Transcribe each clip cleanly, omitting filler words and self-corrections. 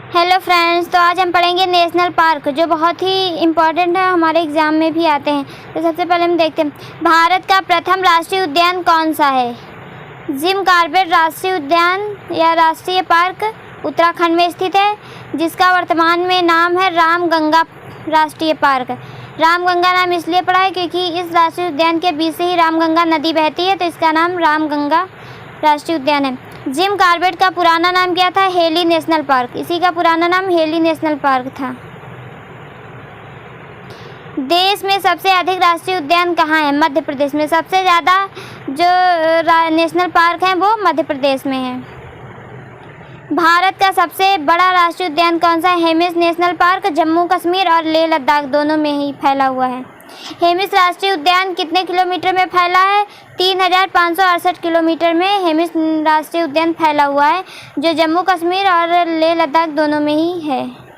Hello friends, तो आज हम पढ़ेंगे नेशनल पार्क, जो बहुत ही इम्पोर्टेंट है, हमारे एग्ज़ाम में भी आते हैं। तो सबसे पहले हम देखते हैं भारत का प्रथम राष्ट्रीय उद्यान कौन सा है। जिम कॉर्बेट राष्ट्रीय उद्यान या राष्ट्रीय पार्क उत्तराखंड में स्थित है, जिसका वर्तमान में नाम है रामगंगा राष्ट्रीय पार्क। रामगंगा नाम इसलिए पड़ा है क्योंकि इस राष्ट्रीय उद्यान के बीच से ही रामगंगा नदी बहती है, तो इसका नाम रामगंगा राष्ट्रीय उद्यान है। जिम कॉर्बेट का पुराना नाम क्या था? Heli national park. इसी का पुराना नाम हेली नेशनल पार्क था। देश में सबसे अधिक राष्ट्रीय उद्यान कहाँ है? मध्य प्रदेश में। सबसे ज़्यादा जो नेशनल पार्क हैं वो मध्य प्रदेश में है। भारत का सबसे बड़ा राष्ट्रीय उद्यान कौन सा है? हेमिस नेशनल पार्क जम्मू कश्मीर और लेह लद्दाख दोनों में ही फैला हुआ है। हेमिस राष्ट्रीय उद्यान कितने किलोमीटर में फैला है? 3568 किलोमीटर में हेमिस राष्ट्रीय उद्यान फैला हुआ है, जो जम्मू कश्मीर और लेह लद्दाख दोनों में ही है।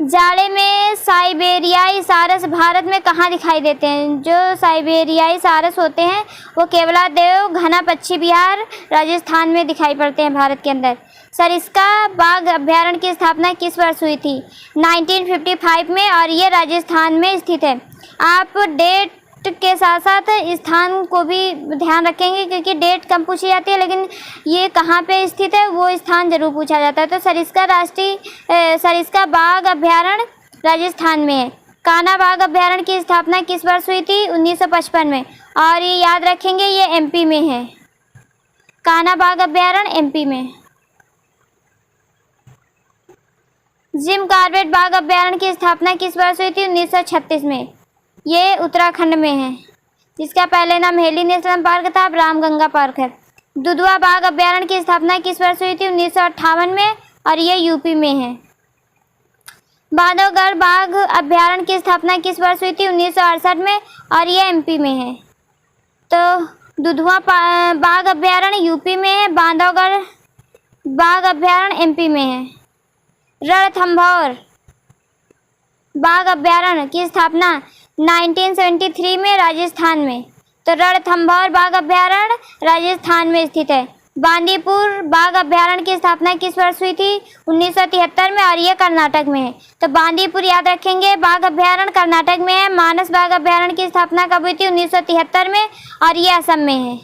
जाड़े में साइबेरियाई सारस भारत में कहाँ दिखाई देते हैं? जो साइबेरियाई सारस होते हैं वो केवलादेव घना पश्चिमी बिहार राजस्थान में दिखाई पड़ते हैं भारत के अंदर। सरिस्का बाघ अभ्यारण्य की स्थापना किस वर्ष हुई थी? 1955 में, और ये राजस्थान में स्थित है। आप डेट के साथ साथ स्थान को भी ध्यान रखेंगे, क्योंकि डेट कम पूछी जाती है, लेकिन ये कहाँ पे स्थित है वो स्थान जरूर पूछा जाता है। तो सरिस्का बाघ अभ्यारण्य राजस्थान में है। कान्हा बाघ अभ्यारण्य की स्थापना किस वर्ष हुई थी? 1955 में, और ये याद रखेंगे ये एमपी में है। कान्हा बाघ अभ्यारण्य एमपी में। जिम कॉर्बेट बाघ अभ्यारण्य की स्थापना किस वर्ष हुई थी? 1936 में। ये उत्तराखंड में है, जिसका पहले नाम हेली नेशनल पार्क था, अब रामगंगा पार्क है। दुधवा बाघ अभ्यारण्य की स्थापना किस वर्ष हुई थी? 1958 में, और ये यूपी में है। बांधवगढ़ बाघ अभ्यारण्य की स्थापना किस वर्ष हुई थी? 1968 में, और ये एमपी में है। तो दुधवा बाघ अभ्यारण्य यूपी में है, बांधवगढ़ बाघ अभ्यारण्य एमपी में है। रणथंभौर बाघ अभ्यारण्य की स्थापना 1973 में राजस्थान में। तो रणथंभौर बाघ अभ्यारण्य राजस्थान में स्थित है। बांदीपुर बाघ अभ्यारण्य की स्थापना किस वर्ष हुई थी? 1973 में, और ये कर्नाटक में है। तो बांदीपुर याद रखेंगे, बाघ अभ्यारण्य कर्नाटक में है। मानस बाघ अभ्यारण्य की स्थापना कब हुई थी? 1973 में, और ये असम में है।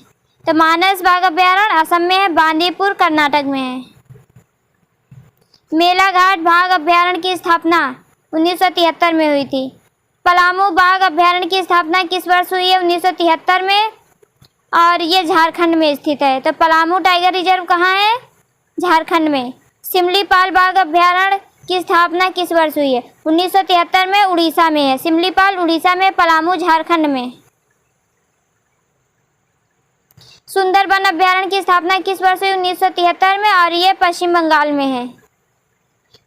तो मानस बाघ अभ्यारण्य असम में है, बांदीपुर कर्नाटक में है। मेलाघाट बाघ अभ्यारण्य की स्थापना 1973 में हुई थी। पलामू बाघ अभ्यारण्य की स्थापना किस वर्ष हुई है? 1973 में, और ये झारखंड में स्थित है। तो पलामू टाइगर रिजर्व कहाँ है? झारखंड में। सिमलीपाल बाघ अभ्यारण्य की स्थापना किस वर्ष हुई है? 1973 में, उड़ीसा में है। सिमलीपाल उड़ीसा में, पलामू झारखंड में। सुंदरबन अभ्यारण्य की स्थापना किस वर्ष हुई? 1973 में, और ये पश्चिम बंगाल में है।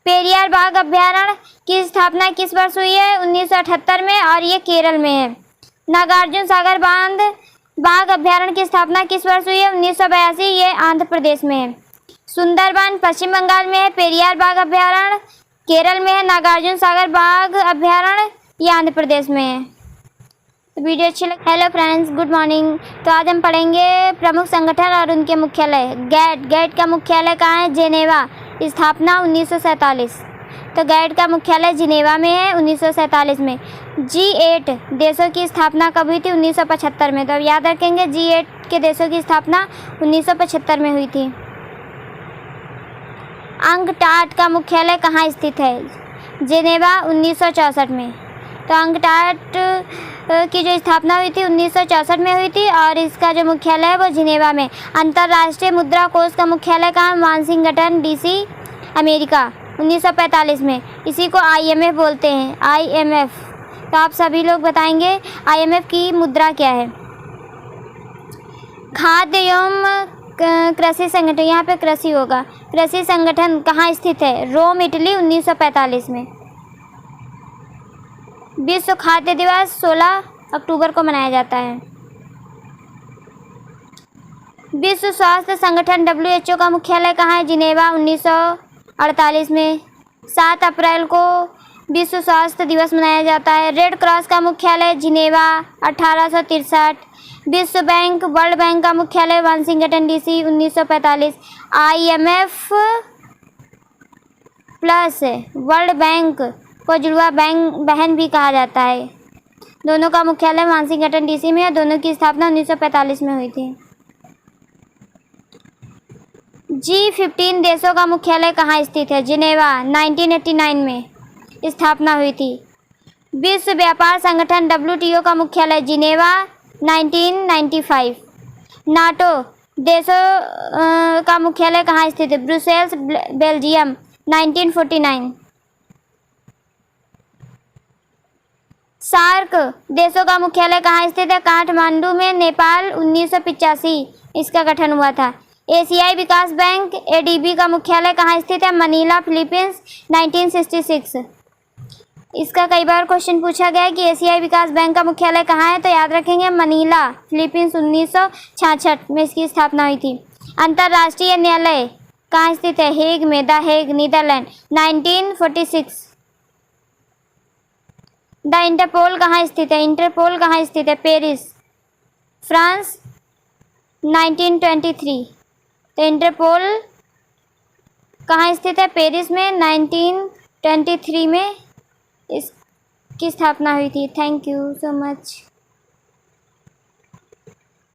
पेरियार बाघ अभ्यारण्य की स्थापना किस वर्ष हुई है? 1978 में, और ये केरल में है। नागार्जुन सागर बांध बाघ अभ्यारण्य की स्थापना किस वर्ष हुई है? 1982, ये आंध्र प्रदेश में है। सुंदरबन पश्चिम बंगाल में है, पेरियार बाघ अभ्यारण्य केरल में है, नागार्जुन सागर बाघ अभ्यारण्य ये आंध्र प्रदेश में है। तो वीडियो अच्छी लगी। Hello friends, good morning. तो आज हम पढ़ेंगे प्रमुख संगठन और उनके मुख्यालय। गैट का मुख्यालय कहाँ है? जेनेवा। स्थापना 1947। तो गैट का मुख्यालय जिनेवा में है, 1947 में। G8 देशों की स्थापना कब हुई थी? 1975 में। तो अब याद रखेंगे G8 के देशों की स्थापना 1975 में हुई थी। अंकटाड का मुख्यालय कहाँ स्थित है? जिनेवा, 1964 में। तो अंकटाड की जो स्थापना हुई थी 1964 में हुई थी, और इसका जो मुख्यालय है वो जिनेवा में। अंतर्राष्ट्रीय मुद्रा कोष का मुख्यालय कहाँ? वाशिंगटन DC, अमेरिका, 1945 में। इसी को IMF बोलते हैं, IMF। तो आप सभी लोग बताएंगे IMF की मुद्रा क्या है। खाद्य एवं कृषि संगठन, यहाँ पे कृषि होगा। कृषि संगठन कहाँ स्थित है? रोम, इटली, 1945 में। विश्व खाद्य दिवस 16 अक्टूबर को मनाया जाता है। विश्व स्वास्थ्य संगठन WHO का मुख्यालय कहाँ है? जिनेवा, 1948 में। 7 अप्रैल को विश्व स्वास्थ्य दिवस मनाया जाता है। रेड क्रॉस का मुख्यालय जिनेवा, 1863। विश्व बैंक, वर्ल्ड बैंक का मुख्यालय Washington DC, 1945। IMF plus world bank को जुड़वा बैंक बहन भी कहा जाता है। दोनों का मुख्यालय वाशिंगटन डीसी में है। दोनों की स्थापना 1945 में हुई थी। G15 देशों का मुख्यालय कहाँ स्थित है? जिनेवा 1989 में स्थापना हुई थी। विश्व व्यापार संगठन WTO का मुख्यालय जिनेवा 1995। नाटो देशों का मुख्यालय कहाँ स्थित है? Brussels Belgium 1949। सार्क देशों का मुख्यालय कहाँ स्थित है? काठमांडू में, नेपाल 1985 इसका गठन हुआ था। एशियाई विकास बैंक ADB का मुख्यालय कहाँ स्थित है? Manila Philippines 1966। इसका कई बार क्वेश्चन पूछा गया है कि एशियाई विकास बैंक का मुख्यालय कहाँ है, तो याद रखेंगे मनीला फिलीपींस 1966 में इसकी स्थापना हुई थी। अंतर्राष्ट्रीय न्यायालय कहाँ स्थित है? हेग में, the Hague Netherland 1946। The Interpol कहाँ स्थित है? इंटरपोल कहाँ स्थित है? Paris France 1923। तो इंटरपोल कहाँ स्थित है? पेरिस में 1923 में इसकी स्थापना हुई थी। Thank you so much.